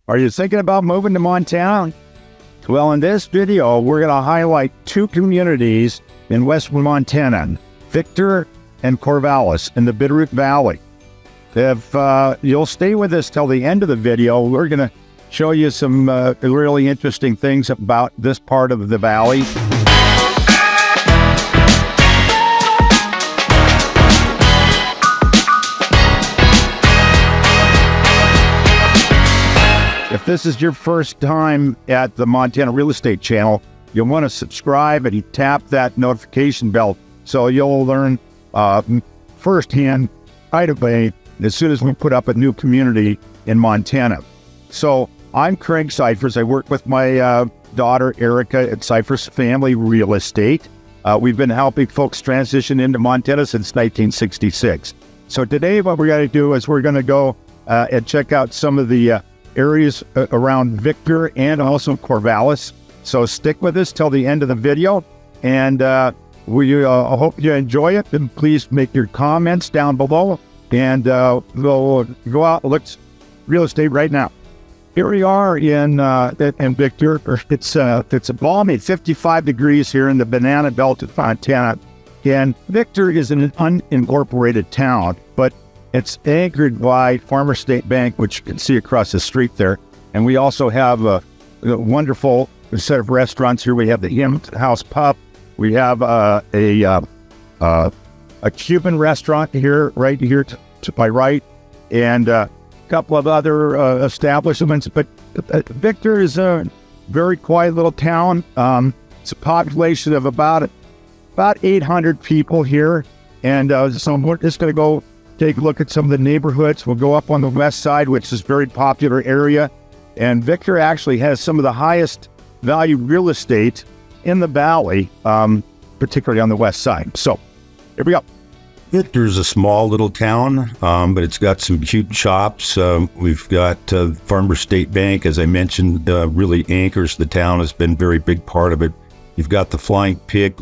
Are you thinking about moving to Montana? Well, in this video, we're going to highlight two communities in western Montana, Victor and Corvallis in the Bitterroot Valley. If you'll stay with us till the end of the video, we're going to show you some really interesting things about this part of the valley. If this is your first time at the Montana Real Estate Channel, you'll want to subscribe and tap that notification bell so you'll learn firsthand right away as soon as we put up a new community in Montana. So I'm Craig Cyphers. I work with my daughter Erica at Cyphers Family Real Estate. We've been helping folks transition into Montana since 1966. So today what we're going to do is we're going to go and check out some of the areas around Victor and also Corvallis. So stick with us till the end of the video, and we hope you enjoy it. And please make your comments down below, and we'll go out and look at real estate right now. Here we are in Victor. It's a balmy 55 degrees here in the Banana Belt of Montana, and Victor is an unincorporated town, but it's anchored by Farmer State Bank, which you can see across the street there. And we also have a wonderful set of restaurants here. We have the House Pub. We have a Cuban restaurant here, right here to my right, and a couple of other establishments. But Victor is a very quiet little town. It's a population of about 800 people here. And so we're just going to go take a look at some of the neighborhoods. We'll go up on the west side, which is a very popular area. And Victor actually has some of the highest value real estate in the valley, particularly on the west side. So here we go. Victor's a small little town, but it's got some cute shops. We've got Farmer State Bank, as I mentioned, really anchors the town. Has been a very big part of it. You've got the Flying Pig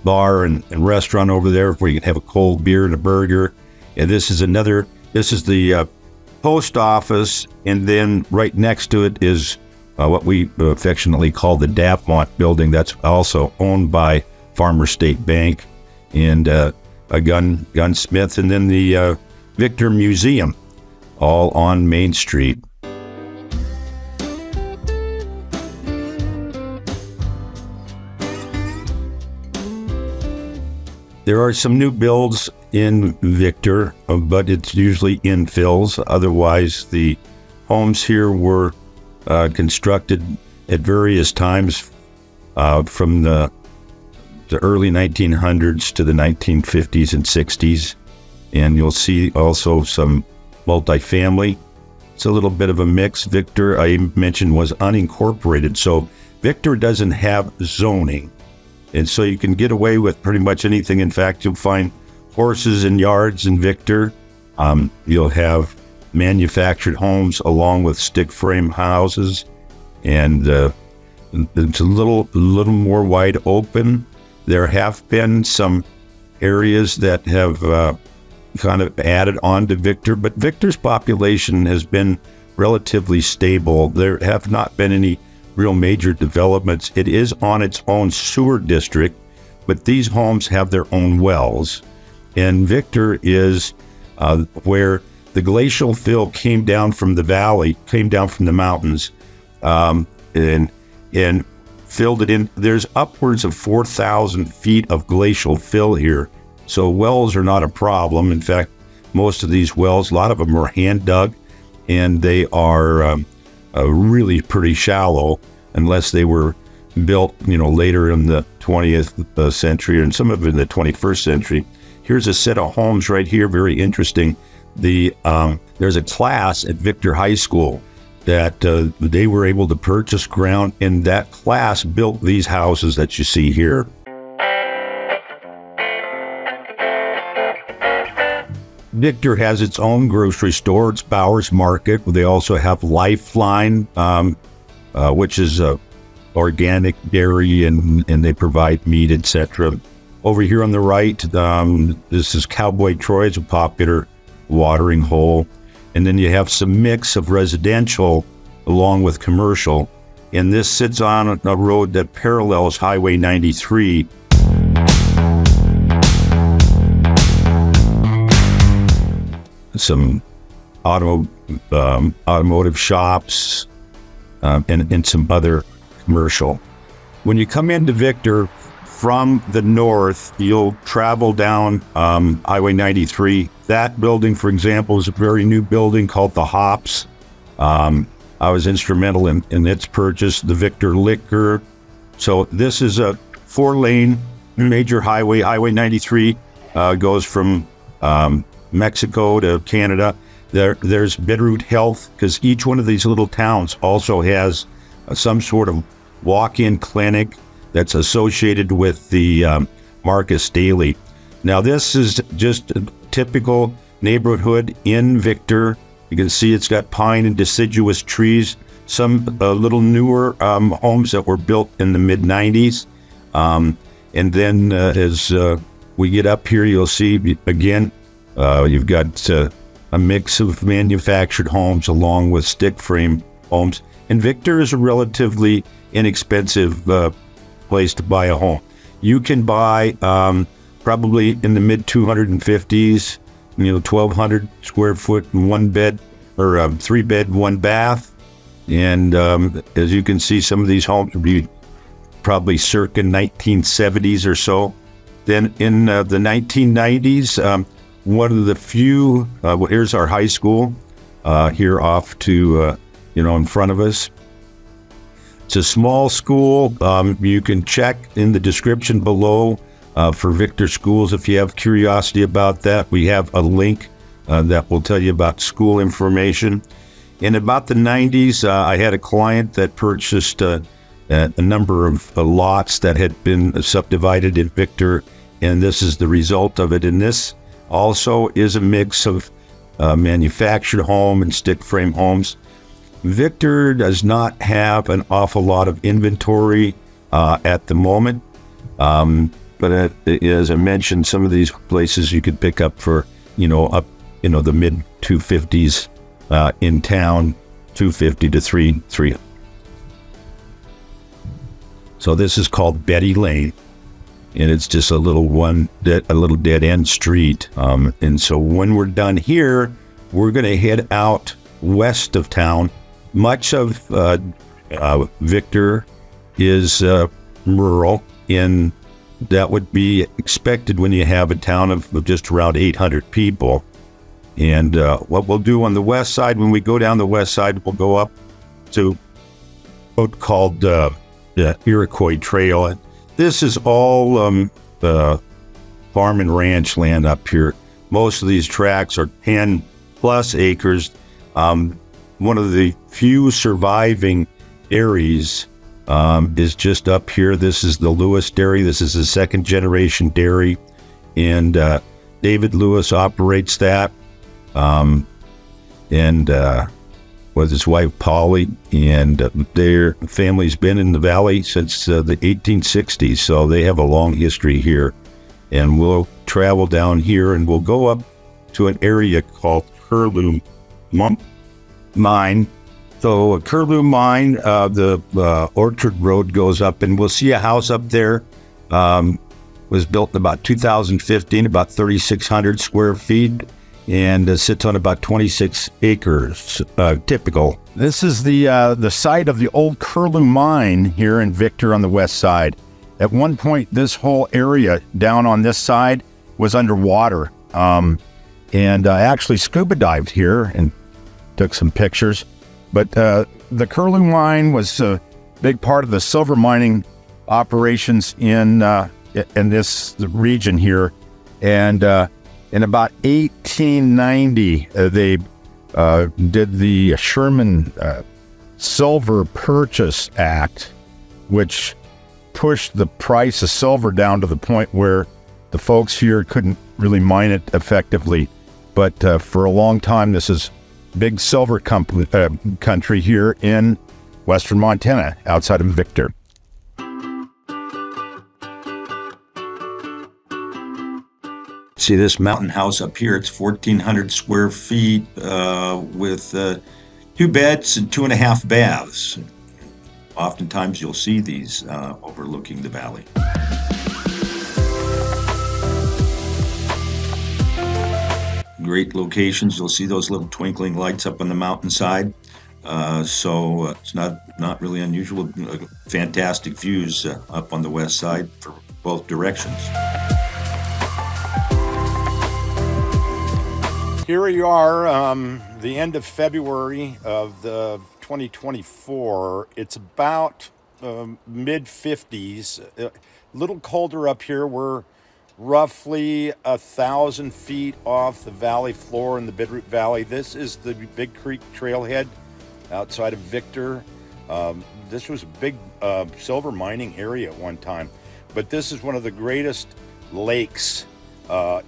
bar and restaurant over there where you can have a cold beer and a burger. And this is the post office, and then right next to it is what we affectionately call the Dapmont building. That's also owned by Farmer State Bank, and a gunsmith, and then the Victor Museum, all on Main Street. There are some new builds in Victor, but it's usually infills. Otherwise, the homes here were constructed at various times from the early 1900s to the 1950s and 60s. And you'll see also some multifamily. It's a little bit of a mix. Victor, I mentioned, was unincorporated. So Victor doesn't have zoning. And so you can get away with pretty much anything. In fact, you'll find horses in yards in Victor. You'll have manufactured homes along with stick frame houses. And it's a little more wide open. There have been some areas that have kind of added on to Victor, but Victor's population has been relatively stable. There have not been any real major developments. It is on its own sewer district, but these homes have their own wells. And Victor is where the glacial fill came down from the valley, came down from the mountains, and filled it in. There's upwards of 4,000 feet of glacial fill here. So wells are not a problem. In fact, most of these wells, a lot of them are hand dug, and they are really pretty shallow, unless they were built, later in the 20th century, and some of it in the 21st century. Here's a set of homes right here, very interesting. There's a class at Victor High School that they were able to purchase ground, and that class built these houses that you see here. Victor has its own grocery store. It's Bowers Market. They also have Lifeline, which is organic dairy, and they provide meat, etc. Over here on the right, this is Cowboy Troy. It's a popular watering hole. and then you have some mix of residential along with commercial. And this sits on a road that parallels Highway 93. Some automotive shops and some other commercial. When you come into Victor from the north, you'll travel down Highway 93. That building, for example, is a very new building called the Hops. I was instrumental in its purchase, the Victor Liquor. So this is a 4-lane major highway. Highway 93 goes from Mexico to Canada. There's Bitterroot Health, because each one of these little towns also has some sort of walk-in clinic that's associated with the Marcus Daily. Now, this is just a typical neighborhood in Victor. You can see it's got pine and deciduous trees, some little newer homes that were built in the mid-90s. And then as we get up here, you'll see, again, you've got a mix of manufactured homes along with stick frame homes. And Victor is a relatively inexpensive place to buy a home. You can buy probably in the mid 250s, 1,200 square foot, 1 bed or 3 bed, 1 bath. And as you can see, some of these homes would be probably circa 1970s or so. Then in the 1990s, one of the few, here's our high school here off to, in front of us. It's a small school. You can check in the description below for Victor schools if you have curiosity about that. We have a link that will tell you about school information. In about the 90s, I had a client that purchased a number of lots that had been subdivided in Victor, and this is the result of it. And this also is a mix of manufactured home and stick frame homes. Victor does not have an awful lot of inventory at the moment, but as I mentioned, some of these places you could pick up for the mid 250s in town, 250 to 300. So this is called Betty Lane, and it's just a little dead end street. And so when we're done here, we're going to head out west of town. Much of Victor is rural, and that would be expected when you have a town of just around 800 people. And what we'll do on the west side, when we go down the west side, we'll go up to what's called the Iroquois Trail. And this is all farm and ranch land up here. Most of these tracts are 10 plus acres. One of the few surviving dairies is just up here. This is the Lewis Dairy. This is a second generation dairy, and David Lewis operates that, and with his wife Polly, and their family's been in the valley since the 1860s, so they have a long history here. And we'll travel down here, and we'll go up to an area called Curlew Mine. So a Curlew Mine, the Orchard Road goes up, and we'll see a house up there. Was built in about 2015, about 3,600 square feet, and sits on about 26 acres, typical. This is the site of the old Curlew Mine here in Victor on the west side. At one point, this whole area down on this side was underwater. And I actually scuba dived here and took some pictures. But the Curlew Mine was a big part of the silver mining operations in this region here. And in about 1890, they did the Sherman Silver Purchase Act, which pushed the price of silver down to the point where the folks here couldn't really mine it effectively. But for a long time, this is big silver country here in western Montana, outside of Victor. see this mountain house up here. It's 1,400 square feet with 2 beds and 2.5 baths. Oftentimes you'll see these overlooking the valley. Great locations. You'll see those little twinkling lights up on the mountainside. So it's not really unusual. Fantastic views up on the west side for both directions. Here we are, the end of February of the 2024. It's about mid-50s. A little colder up here. We're roughly 1,000 feet off the valley floor in the Bitterroot Valley. This is the Big Creek Trailhead outside of Victor. This was a big silver mining area at one time, but this is one of the greatest lakes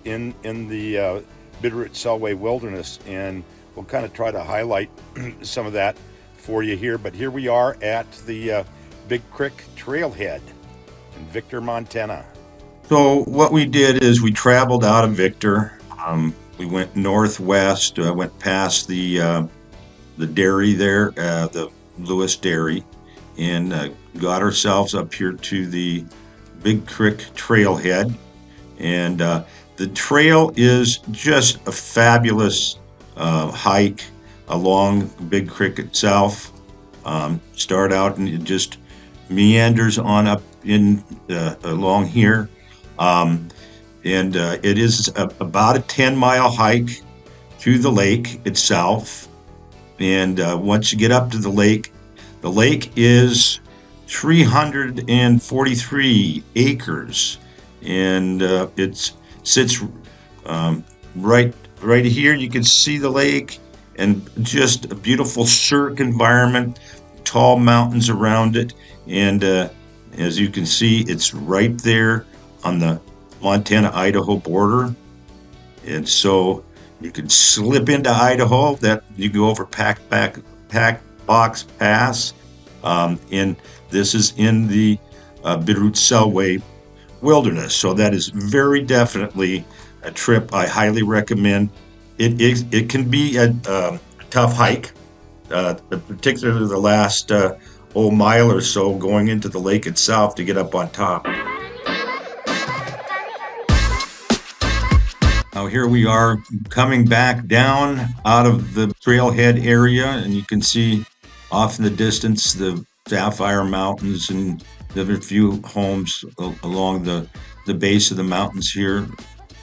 in the Bitterroot Selway Wilderness, and we'll kind of try to highlight some of that for you here. But here we are at the Big Creek Trailhead in Victor, Montana. So what we did is we traveled out of Victor. We went northwest, went past the dairy there, the Lewis Dairy, and got ourselves up here to the Big Creek Trailhead. And the trail is just a fabulous hike along Big Creek itself. Start out and it just meanders on up in along here. It is about a 10-mile hike to the lake itself. And once you get up to the lake is 343 acres, and it sits right here. You can see the lake and just a beautiful cirque environment, tall mountains around it, and as you can see, it's right there on the Montana-Idaho border. And so you can slip into Idaho. That you go over Pack Box Pass, and this is in the Bitterroot Selway Wilderness. So that is very definitely a trip I highly recommend. It can be a tough hike, particularly the last mile or so going into the lake itself to get up on top. Now here we are coming back down out of the trailhead area, and you can see off in the distance the Sapphire Mountains and there are a few homes along the base of the mountains here.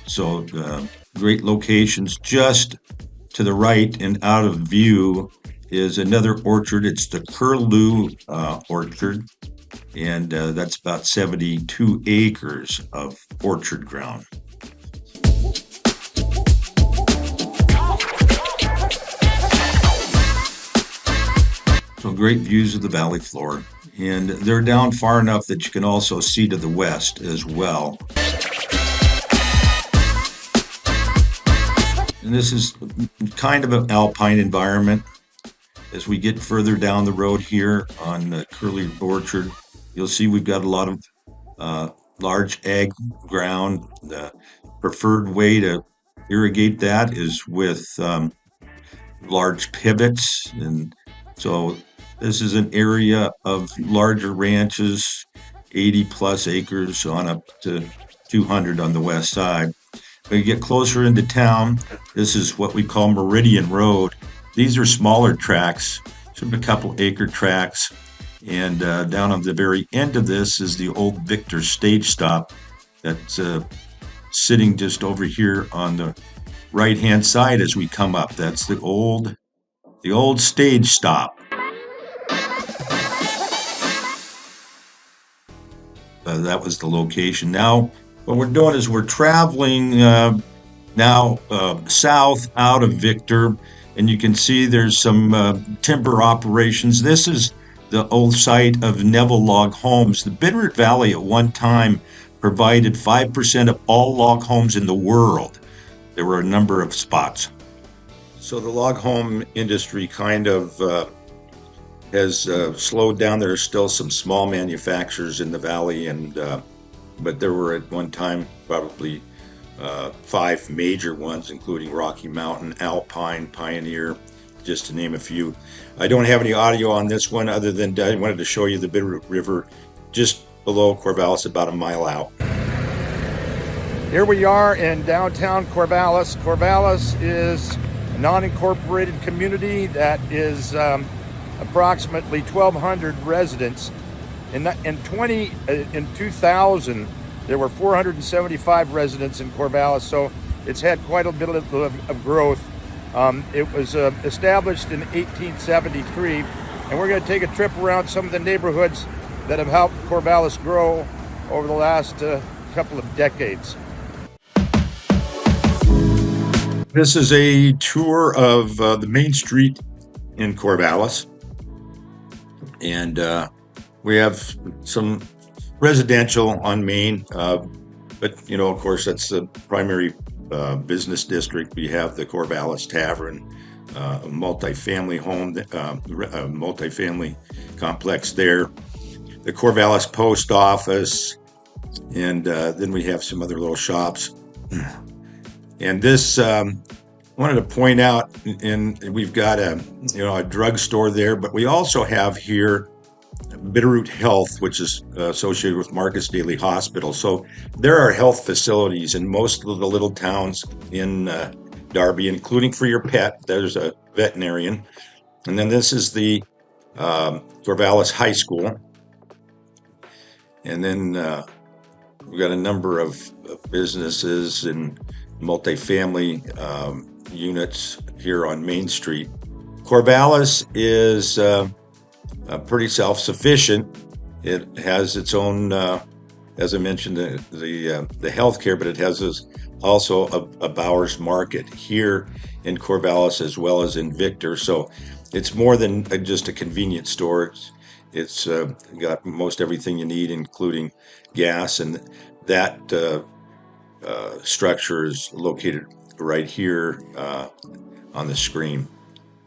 So great locations. Just to the right and out of view is another orchard. It's the Curlew orchard, and that's about 72 acres of orchard ground. So great views of the valley floor, and they're down far enough that you can also see to the west as well. And this is kind of an alpine environment. As we get further down the road here on the Curlew orchard, you'll see we've got a lot of large ag ground. The preferred way to irrigate that is with large pivots, and so this is an area of larger ranches, 80 plus acres on up to 200 on the west side. When you get closer into town, this is what we call Meridian Road. These are smaller tracks, sort of a couple acre tracks. And down on the very end of this is the old Victor stage stop that's sitting just over here on the right-hand side as we come up. That's the old stage stop. That was the location. Now, what we're doing is we're traveling now south out of Victor, and you can see there's some timber operations. This is the old site of Neville Log Homes. The Bitterroot Valley at one time provided 5% of all log homes in the world. There were a number of spots. So the log home industry kind of has slowed down. There are still some small manufacturers in the valley, and but there were at one time probably 5 major ones, including Rocky Mountain, Alpine, Pioneer, just to name a few. I don't have any audio on this one other than I wanted to show you the Bitterroot River just below Corvallis, about a mile out. Here we are in downtown Corvallis. Corvallis is a non-incorporated community that is approximately 1,200 residents. In 2000, there were 475 residents in Corvallis, so it's had quite a bit of growth. It was established in 1873, and we're going to take a trip around some of the neighborhoods that have helped Corvallis grow over the last couple of decades. This is a tour of the main street in Corvallis, and we have some residential on Main, but of course that's the primary business district. We have the Corvallis Tavern, a multi-family home, multi-family complex there, the Corvallis Post Office, and then we have some other little shops. And this, I wanted to point out, and we've got a drugstore there, but we also have here Bitterroot Health, which is associated with Marcus Daily Hospital. So there are health facilities in most of the little towns in Darby, including for your pet. There's a veterinarian. And then this is the Corvallis High School. And then we've got a number of businesses and multifamily units here on Main Street. Corvallis is pretty self-sufficient. It has its own, as I mentioned, the healthcare, but it has also a Bowers Market here in Corvallis as well as in Victor. So it's more than just a convenience store. It's got most everything you need, including gas, and that structure is located right here on the screen.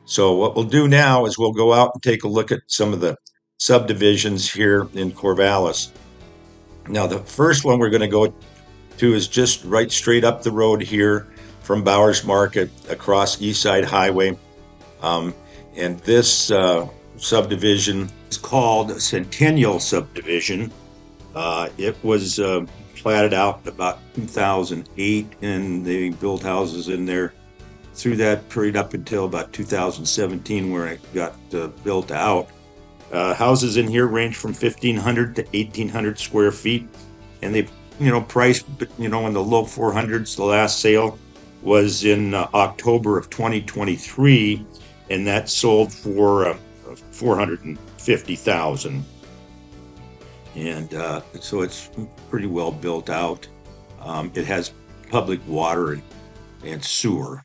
So what we'll do now is we'll go out and take a look at some of the subdivisions here in Corvallis. Now, the first one we're going to go to is just right straight up the road here from Bowers Market across Eastside Highway. And this subdivision is called Centennial Subdivision. It was platted out about 2008, and they built houses in there through that period up until about 2017, where it got built out. Houses in here range from 1,500 to 1,800 square feet, and they, priced, in the low 400s. The last sale was in October of 2023, and that sold for $450,000. And so it's pretty well built out. It has public water and sewer.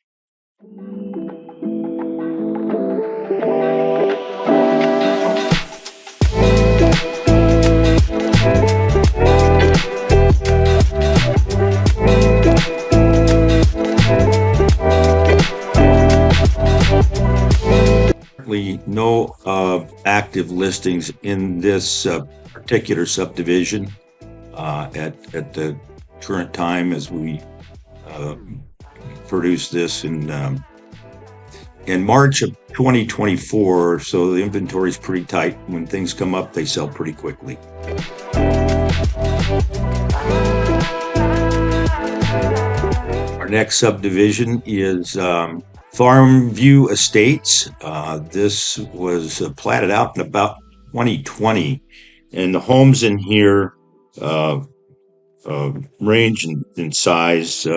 Currently, no active listings in this particular subdivision at the current time as we produce this in March of 2024. So the inventory is pretty tight. When things come up, they sell pretty quickly. Our next subdivision is Farmview Estates. This was platted out in about 2020, and the homes in here range in size.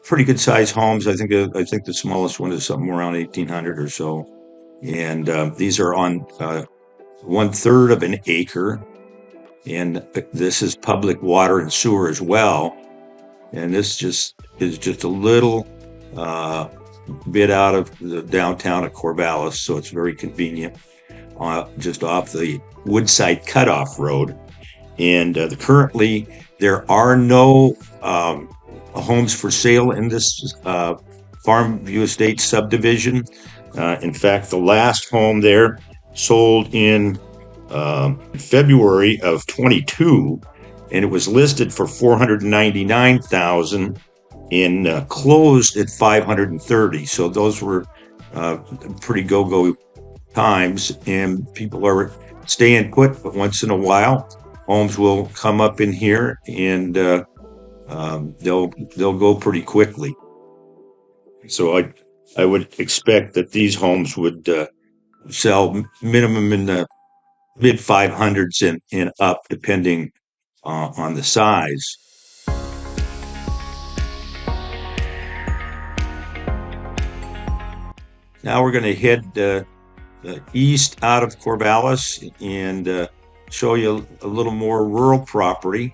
Pretty good size homes. I think the smallest one is something around 1,800 or so, and these are on 1/3 of an acre, and this is public water and sewer as well. And this is just a little bit out of the downtown of Corvallis, so it's very convenient, just off the Woodside Cutoff Road. And currently there are no homes for sale in this Farmview Estates subdivision. In fact, the last home there sold in February of 22, and it was listed for $499,000 and closed at $530,000. So those were pretty go-go times, and people are staying put. But once in a while, homes will come up in here, and they'll go pretty quickly. So I would expect that these homes would sell minimum in the mid 500s and up, depending on the size. Now we're going to head east out of Corvallis and show you a little more rural property.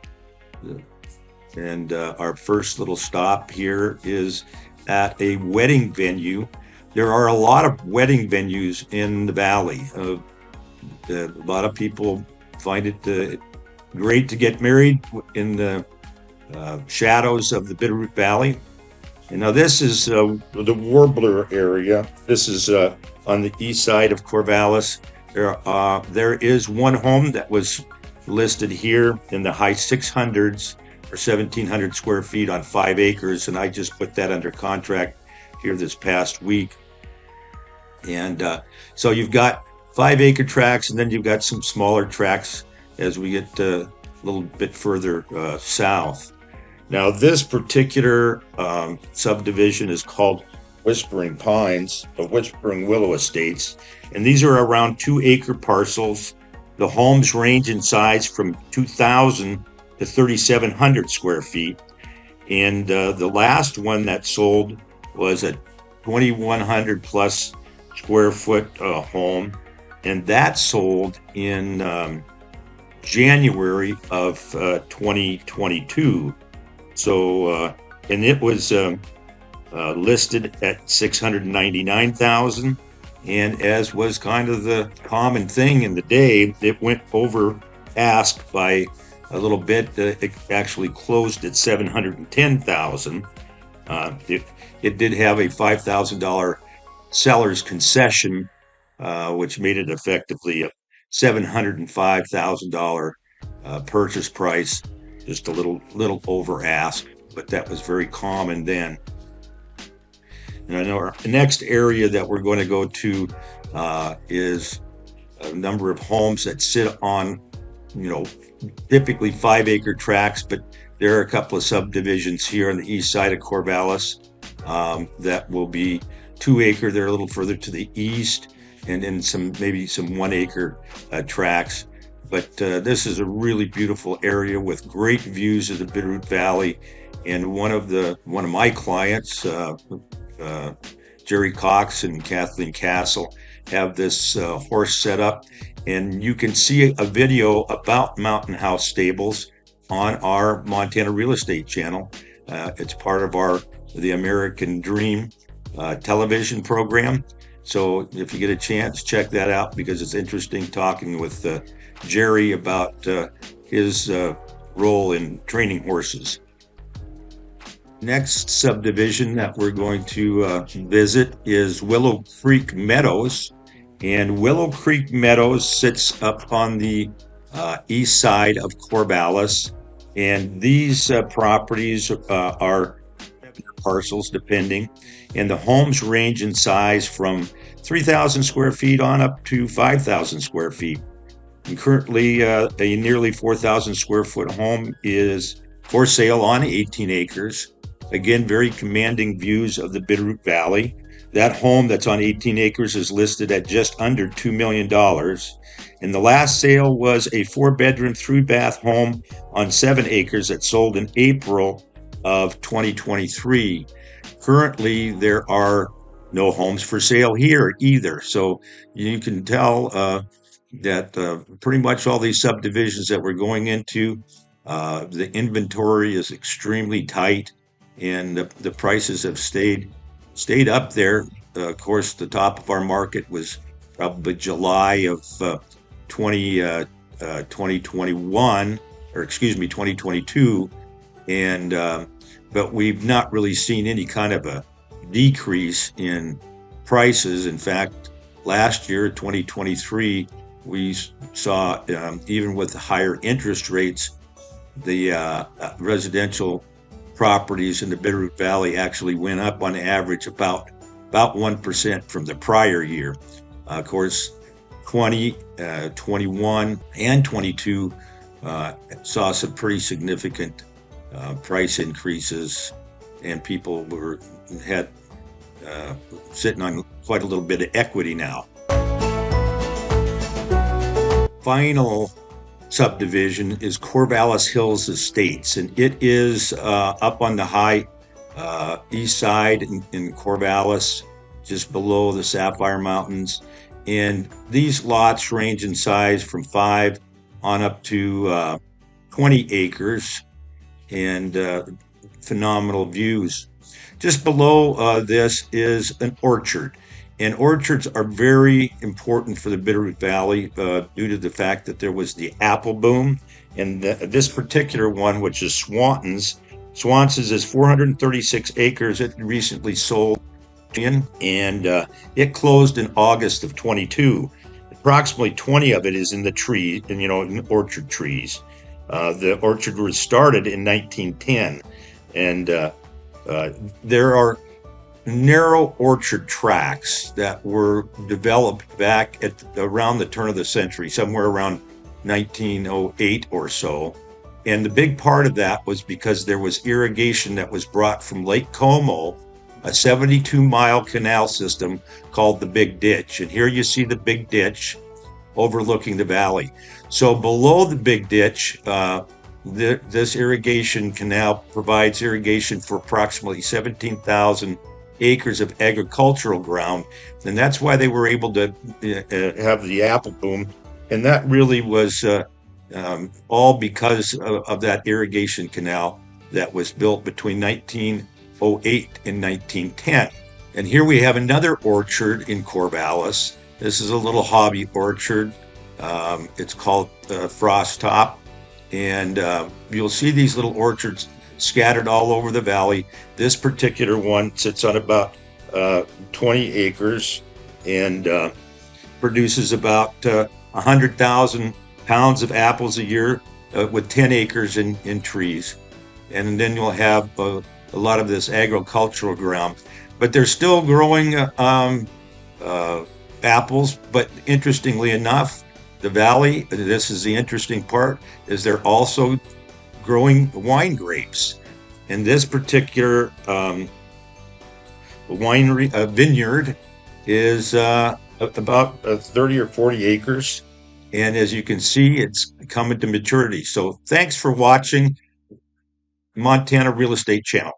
And our first little stop here is at a wedding venue. There are a lot of wedding venues in the valley. A lot of people find it great to get married in the shadows of the Bitterroot Valley. And now this is the Warbler Area. This is on the east side of Corvallis. There is one home that was listed here in the high 600s for 1,700 square feet on 5 acres, and I just put that under contract here this past week. And so you've got 5-acre tracts, and then you've got some smaller tracts as we get a little bit further south. Now, this particular subdivision is called Whispering Pines, the Whispering Willow Estates, and these are around 2-acre parcels. The homes range in size from 2,000 to 3,700 square feet, and the last one that sold was a 2,100 plus square foot home, and that sold in January of 2022. So, and it was listed at $699,000, and as was kind of the common thing in the day, it went over ask by a little bit. It actually closed at $710,000. It did have a $5,000 seller's concession, which made it effectively a $705,000 purchase price, just a little over ask, but that was very common then. And I know our next area that we're going to go to is a number of homes that sit on, typically 5-acre tracts, but there are a couple of subdivisions here on the east side of Corvallis that will be 2-acre. They're a little further to the east, and then maybe some 1-acre tracts. But this is a really beautiful area with great views of the Bitterroot Valley. And one of my clients, Jerry Cox and Kathleen Castle, have this horse set up, and you can see a video about Mountain House Stables on our Montana Real Estate channel. It's part of the American Dream television program. So if you get a chance, check that out, because it's interesting talking with Jerry about his role in training horses. Next subdivision that we're going to visit is Willow Creek Meadows. And Willow Creek Meadows sits up on the east side of Corvallis. And these properties are parcels, depending. And the homes range in size from 3,000 square feet on up to 5,000 square feet. And currently, a nearly 4,000 square foot home is for sale on 18 acres. Again, very commanding views of the Bitterroot Valley. That home that's on 18 acres is listed at just under $2 million. And the last sale was a 4-bedroom, 3-bath home on 7 acres that sold in April of 2023. Currently, there are no homes for sale here either. So you can tell that pretty much all these subdivisions that we're going into, the inventory is extremely tight, and the prices have stayed up there. Of course, the top of our market was probably July of 2021, or excuse me, 2022, and but we've not really seen any kind of a decrease in prices. In fact, last year, 2023, we saw, even with higher interest rates, residential properties in the Bitterroot Valley actually went up on average about 1% from the prior year. Of course, 20, 21, and 22 saw some pretty significant price increases, and people had sitting on quite a little bit of equity now. Final subdivision is Corvallis Hills Estates, and it is up on the high east side in Corvallis, just below the Sapphire Mountains. And these lots range in size from 5 on up to 20 acres, and phenomenal views. Just below this is an orchard. And orchards are very important for the Bitterroot Valley due to the fact that there was the apple boom. And this particular one, which is Swanton's is 436 acres. It recently sold, and it closed in August of 22. Approximately 20 of it is in the tree, in orchard trees. The orchard was started in 1910, and there are narrow orchard tracts that were developed back at around the turn of the century, somewhere around 1908 or so. And the big part of that was because there was irrigation that was brought from Lake Como, a 72-mile canal system called the Big Ditch. And here you see the Big Ditch overlooking the valley. So below the Big Ditch, this irrigation canal provides irrigation for approximately 17,000 acres of agricultural ground, and that's why they were able to have the apple boom. And that really was all because of that irrigation canal that was built between 1908 and 1910. And here we have another orchard in Corvallis. This is a little hobby orchard. It's called Frost Top, and you'll see these little orchards scattered all over the valley. This particular one sits on about 20 acres and produces about 100,000 pounds of apples a year with 10 acres in trees. And then you'll have a lot of this agricultural ground. But they're still growing apples. But interestingly enough, the valley, this is the interesting part, is they're also growing wine grapes. And this particular vineyard is about 30 or 40 acres. And as you can see, it's coming to maturity. So thanks for watching Montana Real Estate Channel.